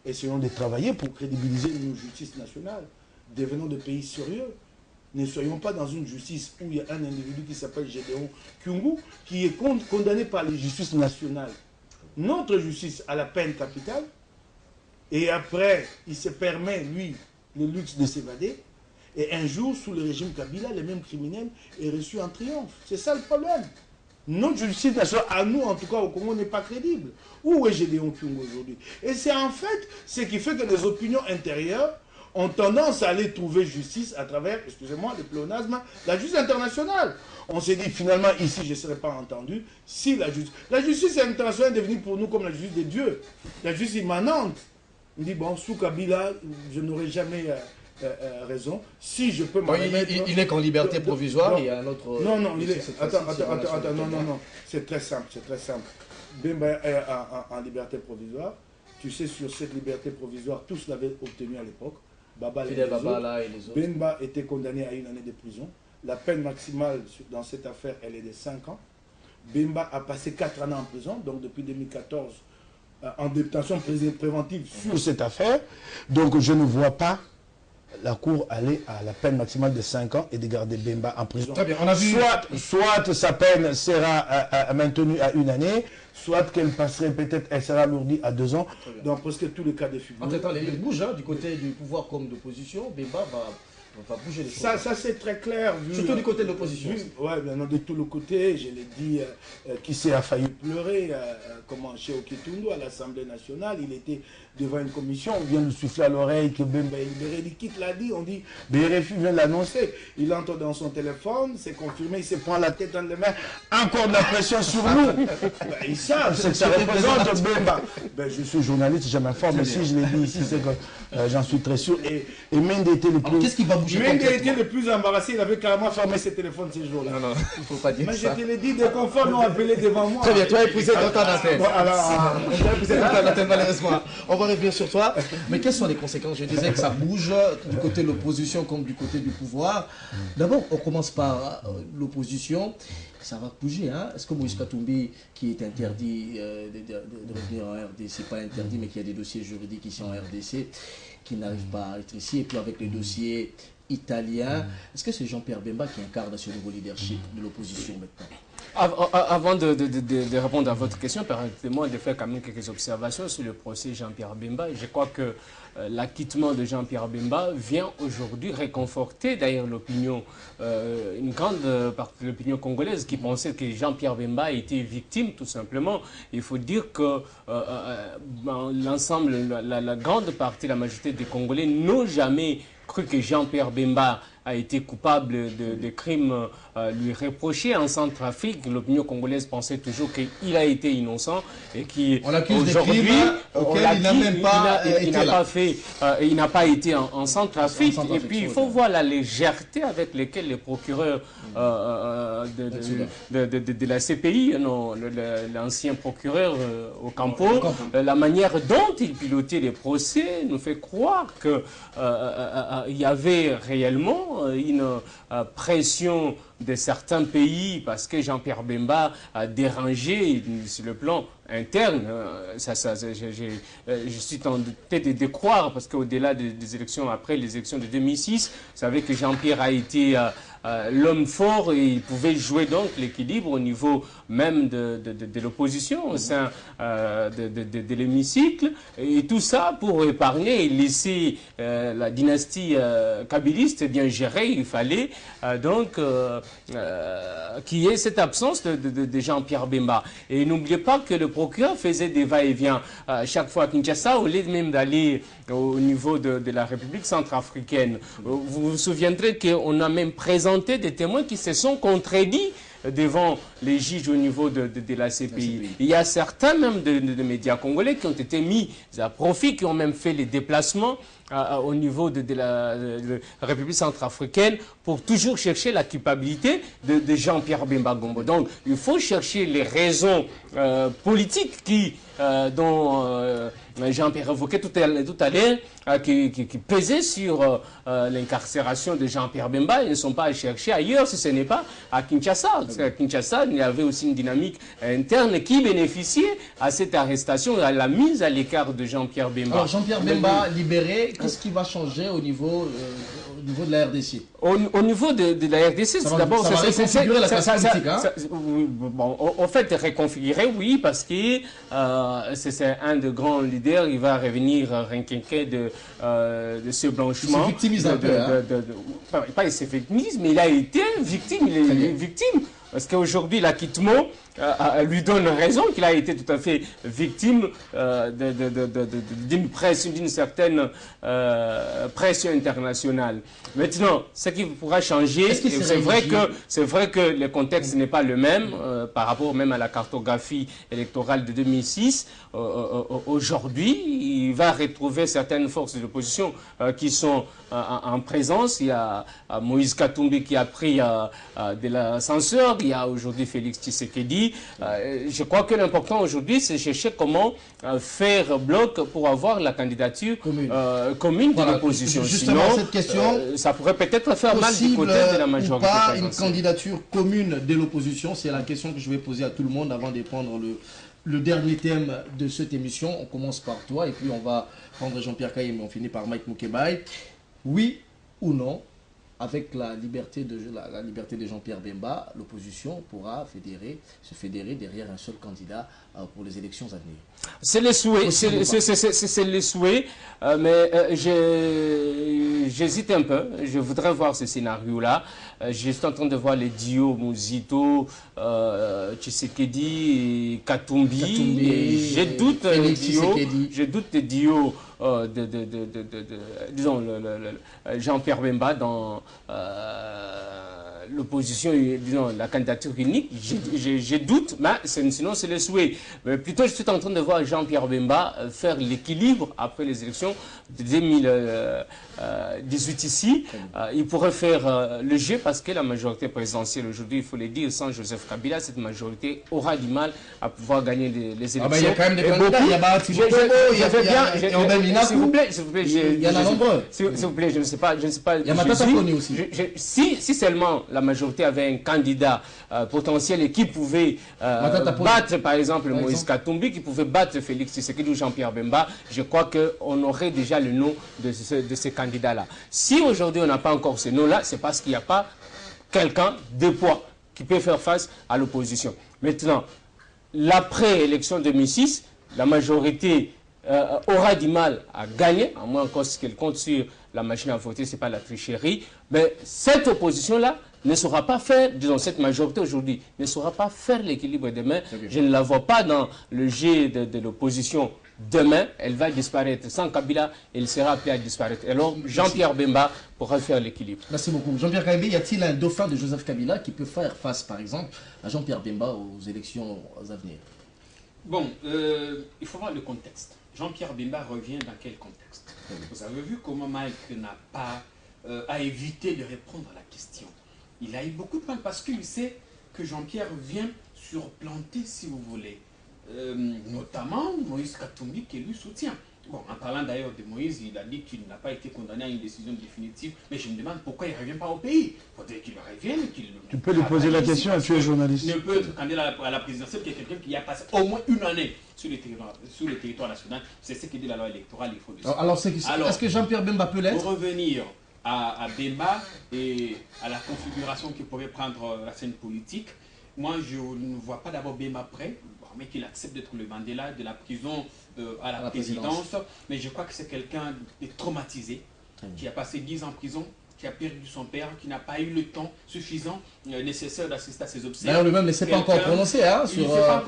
essayons de travailler pour crédibiliser nos justices nationales. Devenons des pays sérieux. Ne soyons pas dans une justice où il y a un individu qui s'appelle Gédéon Kyungu qui est condamné par les justices nationales. Notre justice a la peine capitale et après, il se permet, lui, le luxe de s'évader. Et un jour, sous le régime Kabila, le même criminel est reçu en triomphe. C'est ça le problème. Notre justice nationale, à nous en tout cas au Congo, n'est pas crédible. Où est Gédéon Kyungu aujourd'hui? Et c'est en fait ce qui fait que les opinions intérieures ont tendance à aller trouver justice à travers, excusez-moi, le pléonasme, la justice internationale. On s'est dit, finalement, ici, je ne serais pas entendu si la justice internationale est devenue pour nous comme la justice de Dieu, la justice immanente. On dit, bon, sous Kabila, je n'aurais jamais raison. Si je peux m'en remettre... Il n'est qu'en liberté provisoire, il y a un autre... Non, il est... Attends, non, c'est très simple, Bemba est en liberté provisoire. Tu sais, sur cette liberté provisoire, tous l'avaient obtenu à l'époque. Baba et les autres. Bemba était condamné à 1 année de prison. La peine maximale dans cette affaire, elle est de 5 ans. Bemba a passé 4 années en prison, donc depuis 2014, en détention préventive sur cette affaire. Donc je ne vois pas la Cour aller à la peine maximale de 5 ans et de garder Bemba en prison. Très bien, on a vu... Soit sa peine sera maintenue à 1 année, soit qu'elle passerait peut-être, elle sera alourdie à 2 ans, dans presque tous les cas de figure. Entre-temps, les lignes bougent, du côté du pouvoir comme d'opposition, Bemba va bouger les choses. Ça c'est très clair. Surtout du côté de l'opposition. Oui, de tous les côtés, je l'ai dit, qui s'est a failli pleurer, comment chez Okitundu à l'Assemblée nationale, il était devant une commission, on vient de souffler à l'oreille que Bemba est libéré, il l'a dit, on dit, BRFI vient de l'annoncer, il entre dans son téléphone, c'est confirmé, il se prend la tête dans les mains, encore de la pression sur nous. Ils savent ce que ça représente Bemba. Je suis journaliste, je m'informe, mais si je l'ai dit ici, c'est que j'en suis très sûr. Et Mende était le plus... Qu'est-ce qui va bouger? Mende était le plus embarrassé, il avait carrément fermé ses téléphones ces jours-là. Non, il ne faut pas dire mais ça. Mais je te l'ai dit, des confrères l'ont appelé devant moi. Très bien, tu as épousé dans ta antenne. Malheureusement. On va revenir sur toi. Mais quelles sont les conséquences? Je disais que ça bouge du côté de l'opposition comme du côté du pouvoir. D'abord, on commence par l'opposition. Ça va bouger, hein? Est-ce que Moïse Katumbi, qui est interdit de revenir en RDC, pas interdit, mais qui a des dossiers juridiques ici en RDC, qui n'arrivent pas à être ici, et puis avec les dossiers italiens, est-ce que c'est Jean-Pierre Bemba qui incarne ce nouveau leadership de l'opposition maintenant? Avant de répondre à votre question, permettez-moi de faire quand même quelques observations sur le procès Jean-Pierre Bemba. Je crois que l'acquittement de Jean-Pierre Bemba vient aujourd'hui réconforter d'ailleurs l'opinion, une grande partie de l'opinion congolaise qui pensait que Jean-Pierre Bemba était victime tout simplement. Il faut dire que l'ensemble, la grande partie, la majorité des Congolais n'ont jamais cru que Jean-Pierre Bemba a été coupable de crimes lui reprochés en Centrafrique. L'opinion congolaise pensait toujours qu'il a été innocent et qu'aujourd'hui, il n'a pas été en Centrafrique. Et puis, il faut voir la légèreté avec laquelle les procureurs de la CPI, l'ancien procureur Ocampo, la manière dont il pilotait les procès nous fait croire qu'il y avait réellement une pression de certains pays parce que Jean-Pierre Bemba a dérangé sur le plan interne. Je suis tenté de croire parce qu'au-delà des élections, après les élections de 2006, vous savez que Jean-Pierre a été l'homme fort et il pouvait jouer donc l'équilibre au niveau même de l'opposition au sein de l'hémicycle. Et tout ça pour épargner et laisser la dynastie kabyliste bien gérée. Il fallait donc qu'il y ait cette absence de Jean-Pierre Bemba. Et n'oubliez pas que le procureur faisait des va-et-vient chaque fois à Kinshasa, au lieu même d'aller au niveau de la République centrafricaine. Vous vous souviendrez qu'on a même présenté des témoins qui se sont contredits devant les juges au niveau de la CPI. Il y a certains même de médias congolais qui ont été mis à profit, qui ont même fait les déplacements au niveau de la République centrafricaine pour toujours chercher la culpabilité de Jean-Pierre Bemba Gombo. Donc il faut chercher les raisons politiques dont Jean-Pierre évoquait tout à l'heure, qui pesaient sur l'incarcération de Jean-Pierre Bemba. Ils ne sont pas à chercher ailleurs si ce n'est pas à Kinshasa. Parce qu'à Kinshasa, il y avait aussi une dynamique interne qui bénéficiait à cette arrestation, à la mise à l'écart de Jean-Pierre Bemba. Alors Jean-Pierre Bemba libéré, qu'est-ce qui va changer au niveau de la RDC? Au niveau de la RDC, d'abord, ça va reconfigurer la classe politique. Bon, en fait, reconfigurer, oui, parce que c'est un de grands leaders. Il va revenir requinquer de ce blanchiment. Il se victimise un peu. Pas il se victimise, mais il a été victime. Il est victime. Parce qu'aujourd'hui, l'acquittement lui donne raison qu'il a été tout à fait victime d'une presse, d'une certaine pression internationale. Maintenant, ce qui pourra changer, c'est vrai que le contexte n'est pas le même par rapport même à la cartographie électorale de 2006. Aujourd'hui, il va retrouver certaines forces de l'opposition qui sont en présence. Il y a Moïse Katumbi qui a pris de l'ascenseur. Il y a aujourd'hui Félix Tshisekedi. Je crois que l'important aujourd'hui, c'est chercher comment faire bloc pour avoir la candidature commune de l'opposition. Justement, sinon, cette question, ça pourrait peut-être faire mal du côté de la majorité. Ou pas une candidature commune de l'opposition, c'est la question que je vais poser à tout le monde avant de prendre le dernier thème de cette émission. On commence par toi et puis on va prendre Jean-Pierre Kaye, mais on finit par Mike Moukebaye. Oui ou non, avec la liberté de Jean-Pierre Bemba, l'opposition pourra se fédérer derrière un seul candidat pour les élections à venir? C'est le souhait, c'est le souhait, mais j'hésite un peu. Je voudrais voir ce scénario-là. Je suis en train de voir les duos Mouzito, Tshisekedi, Katumbi. Je doute des duos disons, Jean-Pierre Bemba dans l'opposition, disons, la candidature unique. Je doute, mais sinon c'est le souhait. Mais plutôt, je suis en train de voir Jean-Pierre Bemba faire l'équilibre après les élections de 2018 ici. Il pourrait faire le jeu parce que la majorité présidentielle aujourd'hui, il faut le dire, sans Joseph Kabila, cette majorité aura du mal à pouvoir gagner les élections. Il y a quand même des candidats, il y a Bahati Bobo, il y a s'il vous plaît, il y en a nombreux. S'il vous plaît, je ne sais pas. Il y a Matata Poni aussi. Si seulement la majorité avait un candidat potentiel et qui pouvait battre, par exemple, Moïse Katumbi, qui pouvait battre Félix Tshisekedi ou Jean-Pierre Bemba, je crois qu'on aurait déjà le nom de ces candidats-là. Si aujourd'hui on n'a pas encore ce nom-là, c'est parce qu'il n'y a pas quelqu'un de poids qui peut faire face à l'opposition. Maintenant, l'après-élection 2006, la majorité aura du mal à gagner, à moins qu'elle compte sur la machine à voter, ce n'est pas la tricherie, mais cette opposition-là ne saura pas faire, disons cette majorité aujourd'hui, ne saura pas faire l'équilibre demain. Je ne la vois pas dans le jeu de l'opposition demain. Elle va disparaître. Sans Kabila, elle sera appelée à disparaître. Alors Jean-Pierre Bemba pourra faire l'équilibre. Merci beaucoup. Jean-Pierre Kaye, y a-t-il un dauphin de Joseph Kabila qui peut faire face, par exemple, à Jean-Pierre Bemba aux élections à venir? Bon, il faut voir le contexte. Jean-Pierre Bemba revient dans quel contexte? Vous avez vu comment Mike n'a pas à éviter de répondre à la question. Il a eu beaucoup de mal parce qu'il sait que Jean-Pierre vient surplanter, si vous voulez, notamment Moïse Katumbi qui lui soutient. Bon, en parlant d'ailleurs de Moïse, il a dit qu'il n'a pas été condamné à une décision définitive, mais je me demande pourquoi il ne revient pas au pays. Il faudrait qu'il revienne, Tu peux lui poser la question, tu es journaliste. Il ne peut être candidat à la présidentielle que quelqu'un qui a passé au moins une année sur le territoire national. C'est ce que dit la loi électorale, il faut le savoir. Alors, est-ce que Jean-Pierre Bemba peut l'être? Pour revenir à Bemba et à la configuration qu'il pourrait prendre la scène politique, moi je ne vois pas d'abord Bemba prêt, mais qu'il accepte d'être le Mandela de la prison à la présidence. Mais je crois que c'est quelqu'un de traumatisé, qui a passé 10 ans en prison, qui a perdu son père, qui n'a pas eu le temps suffisant nécessaire d'assister à ses obsèques. D'ailleurs, lui-même ne s'est pas encore prononcé sur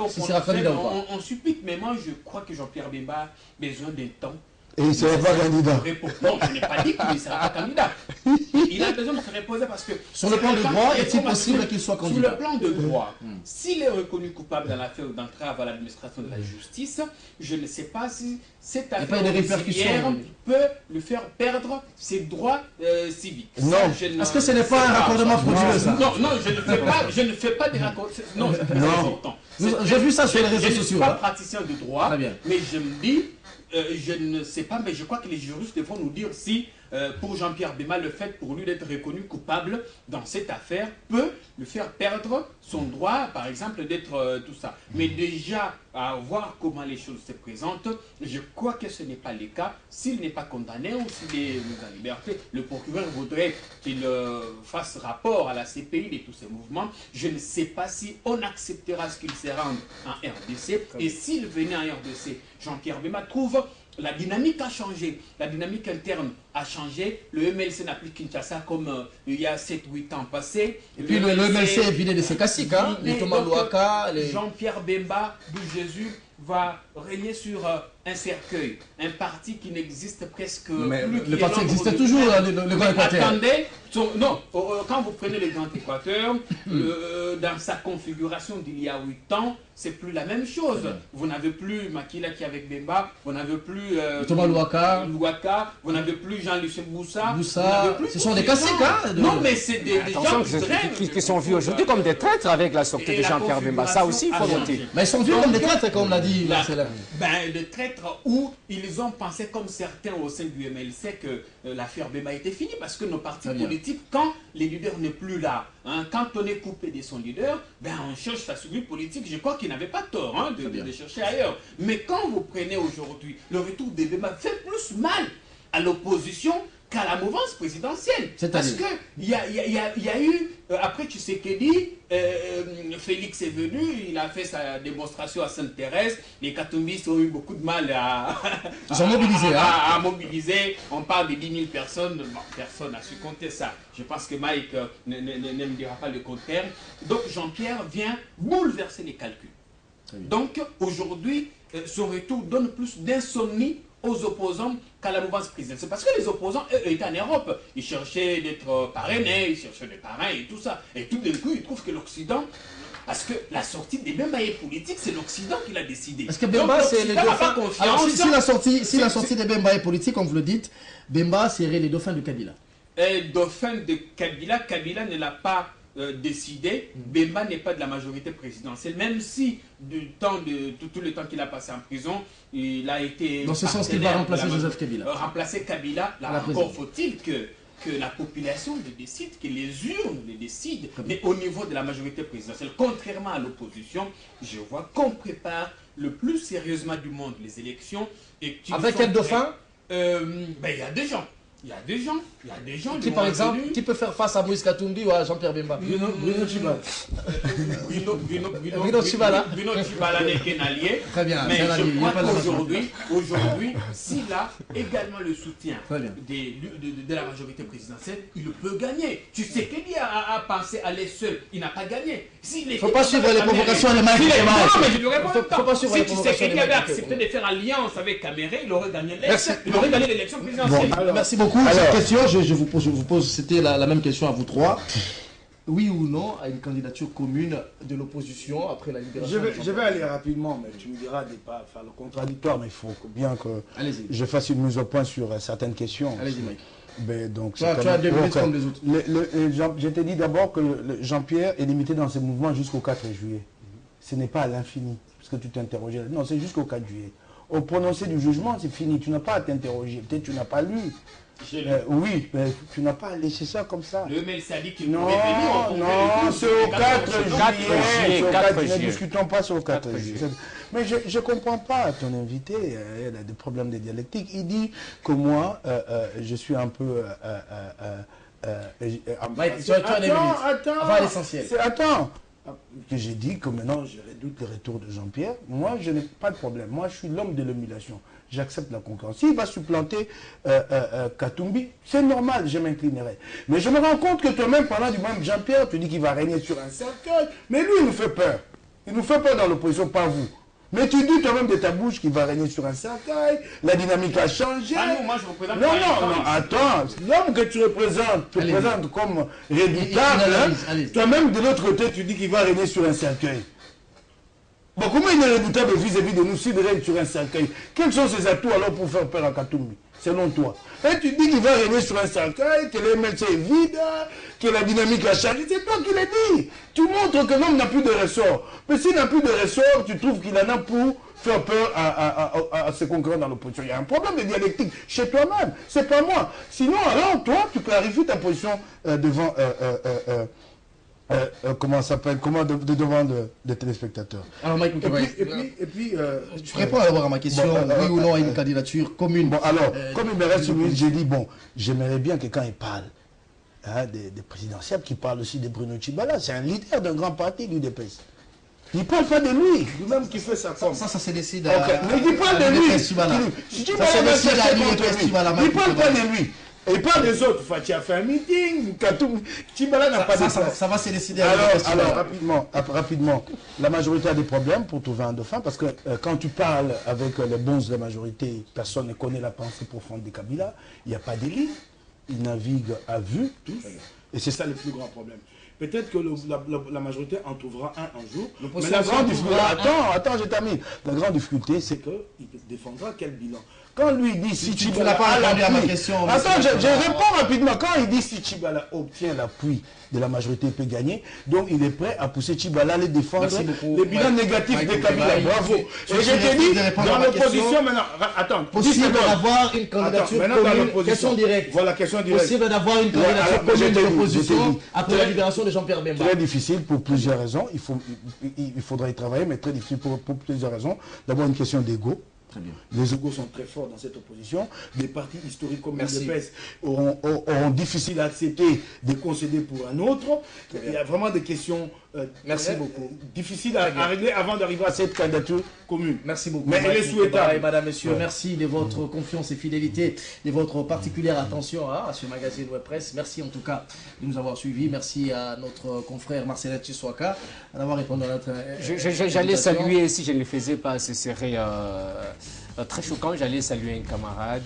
si sera candidat ou pas. On suppute, mais moi je crois que Jean-Pierre Bemba a besoin d'un temps. Et il ne sera pas candidat. Non, je n'ai pas dit qu'il ne sera pas candidat. Il a besoin de se reposer parce que... Sur le plan de droit, est-il possible qu'il soit candidat? Sur le plan de droit, s'il est reconnu coupable dans l'affaire d'entrave à l'administration de la justice, je ne sais pas si cette affaire peut lui faire perdre ses droits civiques. Non. Est-ce que ce n'est pas un raccordement frauduleux, ça? Non, je ne fais pas des raccordements. Non, j'ai vu ça sur les réseaux sociaux. Je ne suis pas praticien de droit, mais je me dis... je ne sais pas, mais je crois que les juristes vont nous dire si, pour Jean-Pierre Bemba, le fait pour lui d'être reconnu coupable dans cette affaire peut lui faire perdre son droit, par exemple, d'être tout ça. Mais déjà, à voir comment les choses se présentent, je crois que ce n'est pas le cas. S'il n'est pas condamné ou s'il est mis en liberté, le procureur voudrait qu'il fasse rapport à la CPI de tous ces mouvements. Je ne sais pas si on acceptera ce qu'il se rende en RDC. Et s'il venait en RDC, Jean-Pierre Bemba trouve la dynamique a changé, la dynamique interne a changé. Le MLC n'a plus Kinshasa comme il y a 7-8 ans passés. Et puis le MLC est vidé de ses classiques, hein, les Thomas Louaka, les... Jean-Pierre Bemba, d'où Jésus, va régner sur un cercueil, un parti qui n'existe presque plus. Le parti existait toujours, le Grand Équateur. Attendez, quand vous prenez le Grand Équateur, dans sa configuration d'il y a 8 ans, c'est plus la même chose. Vous n'avez plus Makila qui est avec Bemba, vous n'avez plus Thomas Louaka, vous n'avez plus Jean-Lucien Boussa. Ce sont des classiques, hein? Non, mais c'est des gens qui sont vus aujourd'hui comme des traîtres avec la sortie de Jean-Pierre Bemba. Ça aussi, il faut noter. Mais ils sont vus comme des traîtres, comme l'a dit Marcel. Des traîtres où ils ont pensé, comme certains au sein du MLC, que l'affaire Bemba était finie, parce que nos partis politiques, quand les leaders n'est plus là, quand on est coupé de son leader, on cherche sa survie politique. Je crois qu'il n'avait pas tort de chercher ailleurs. Mais quand vous prenez aujourd'hui, le retour de Bemba fait plus mal à l'opposition qu'à la mouvance présidentielle. Parce qu'il y a eu, après Tshisekedi, Félix est venu, il a fait sa démonstration à Sainte-Thérèse, les katumbistes ont eu beaucoup de mal Ils ont mobilisé, à mobiliser. On parle de 10 000 personnes, bon, personne n'a su compter ça. Je pense que Mike ne me dira pas le contraire. Donc Jean-Pierre vient bouleverser les calculs. Donc aujourd'hui, son retour donne plus d'insomnie aux opposants qu'à la mouvance présidentielle. C'est parce que les opposants, eux, étaient en Europe. Ils cherchaient d'être parrainés, ils cherchaient des parrains et tout ça. Et tout d'un coup, ils trouvent que l'Occident... Parce que la sortie des Bemba est politique, c'est l'Occident qui l'a décidé. Parce que Bemba, c'est les dauphins. Alors, si la sortie des Bemba est politique, comme vous le dites, Bemba serait les dauphins de Kabila. Dauphin de Kabila, Kabila ne l'a pas décidé. Bemba n'est pas de la majorité présidentielle, même si tout le temps qu'il a passé en prison, il a été... Dans ce sens qu'il va remplacer Joseph Kabila. Remplacer Kabila, là encore faut-il que la population le décide, que les urnes le décident, mais au niveau de la majorité présidentielle, contrairement à l'opposition, je vois qu'on prépare le plus sérieusement du monde les élections. Avec quel dauphin? Il y a des gens. Il y a des gens qui, par exemple, qui peut faire face à Moïse Katumbi ou à Jean-Pierre Bemba? Bruno Chibala. Bruno Chibala n'est qu'un allié. Très bien. Mais je crois qu'aujourd'hui, s'il a également le soutien de la majorité présidentielle, il peut gagner. Tu sais qu'il a pensé aller seul. Il n'a pas gagné. Il ne faut pas suivre les provocations des Mike. Non, mais je lui réponds. Si tu sais qu'il avait accepté de faire alliance avec Caméré, il aurait gagné l'élection. Il aurait gagné l'élection présidentielle. Merci beaucoup. Cette question, je vous pose, c'était la même question à vous trois. Oui ou non à une candidature commune de l'opposition après la libération? Je vais aller rapidement, mais tu me diras de ne pas faire le contradictoire, mais il faut bien que je fasse une mise au point sur certaines questions. Allez-y, Mike. Donc, tu as 2 minutes comme les autres. Je t'ai dit d'abord que Jean-Pierre est limité dans ses mouvements jusqu'au 4 juillet. Ce n'est pas à l'infini, parce que tu t'interrogeais. Non, c'est jusqu'au 4 juillet. au prononcé du jugement, c'est fini. Tu n'as pas à t'interroger. Peut-être tu n'as pas lu. Oui, mais tu n'as pas à laisser ça comme ça. Le mail s'est dit qu'il Non, pouvait venir. non, c'est au 4 juillet. Ne juillet. discutons pas sur le 4 juillet. juillet. Mais je ne comprends pas ton invité. Il a des problèmes de dialectique. Il dit que moi, je suis un peu... Attends, on va à l'essentiel. Attends. Que j'ai dit que maintenant je redoute le retour de Jean-Pierre. Moi, je n'ai pas de problème. Moi, je suis l'homme de l'émulation. J'accepte la concurrence. S'il va supplanter Katumbi, c'est normal, je m'inclinerai. Mais je me rends compte que toi-même, pendant du même Jean-Pierre, tu dis qu'il va régner sur un cercueil. Mais lui, il nous fait peur. Il nous fait peur dans l'opposition, pas vous. Mais tu dis toi-même de ta bouche qu'il va régner sur un cercueil, la dynamique a changé. Ah non, moi je représente Non, attends. L'homme que tu représentes, présente comme redoutable. Toi-même, de l'autre côté, tu dis qu'il va régner sur un cercueil. Bon, comment il est redoutable vis-à-vis de nous s'il règne sur un cercueil? Quels sont ses atouts alors pour faire peur à Katumbi, selon toi? Et tu dis qu'il va régner sur un cercueil, que les MLC est vide, que la dynamique a changé. C'est toi qui l'as dit. Tu montres que l'homme n'a plus de ressort. Mais s'il n'a plus de ressort, tu trouves qu'il en a pour faire peur à ses concurrents dans l'opposition. Il y a un problème de dialectique chez toi-même. C'est pas moi. Sinon, alors, toi, tu clarifies ta position devant... comment ça s'appelle, devant des téléspectateurs. Alors, Mike, et puis je réponds d'abord à ma question, oui ou non à une candidature commune. Bon, alors, comme il me reste une minute, j'ai dit, bon, j'aimerais bien que quand il parle des présidentielles, qu'il parle aussi de Bruno Tshibala. C'est un leader d'un grand parti, l'UDPS. Il ne parle pas de lui, lui-même qui fait sa forme. Ça se décide à... Mais il parle de lui. Ça se décide à l'UDPS. Il ne parle pas de lui. Et pas des autres. Fachi a fait un meeting. Tshibala n'a pas de ça va se décider. Alors, rapidement, la majorité a des problèmes pour trouver un dauphin parce que quand tu parles avec les bons de la majorité, personne ne connaît la pensée profonde de Kabila. Il n'y a pas d'élite. Il navigue à vue, tous. Et c'est ça le plus grand problème. Peut-être que la majorité en trouvera un jour. Mais la grande difficulté, attends, je termine. La grande difficulté, c'est qu'il défendra quel bilan. Quand lui dit si Tshibala a l'appui... Attends, je réponds rapidement. Quand il dit si Tshibala obtient l'appui de la majorité, il peut gagner. Donc il est prêt à pousser Tshibala à les défendre. Les bilans négatifs de Kabila. Bravo. Et je te dis, dans l'opposition maintenant... Attends, possible d'avoir une candidature commune. Question directe. Voilà, question directe. Possible d'avoir une candidature commune de l'opposition après la libération de Jean-Pierre Bemba. Très difficile pour plusieurs raisons. Il faudra y travailler, mais très difficile pour plusieurs raisons. D'abord, une question d'ego. Les égos sont très forts dans cette opposition. Des partis historiques comme l'UDPS auront difficile à accepter de concéder pour un autre. Il y a vraiment des questions difficiles à régler avant d'arriver à cette candidature commune. Merci beaucoup. Mais elle est souhaitable. Madame, Messieurs, merci de votre confiance et fidélité, de votre particulière attention à ce magazine Web Presse. Merci en tout cas de nous avoir suivis. Merci à notre confrère Marcel Tshiswaka d'avoir répondu à notre... J'allais saluer, si je ne le faisais pas, ce serait très choquant. J'allais saluer un camarade,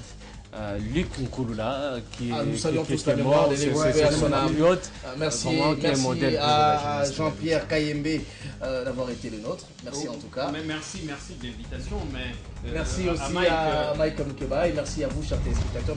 Luc Nkulula, qui est mort, Merci à Jean-Pierre Kayembe d'avoir été le nôtre. Merci en tout cas. Merci de l'invitation. Merci aussi à Mike Mukeba et merci à vous, chers téléspectateurs.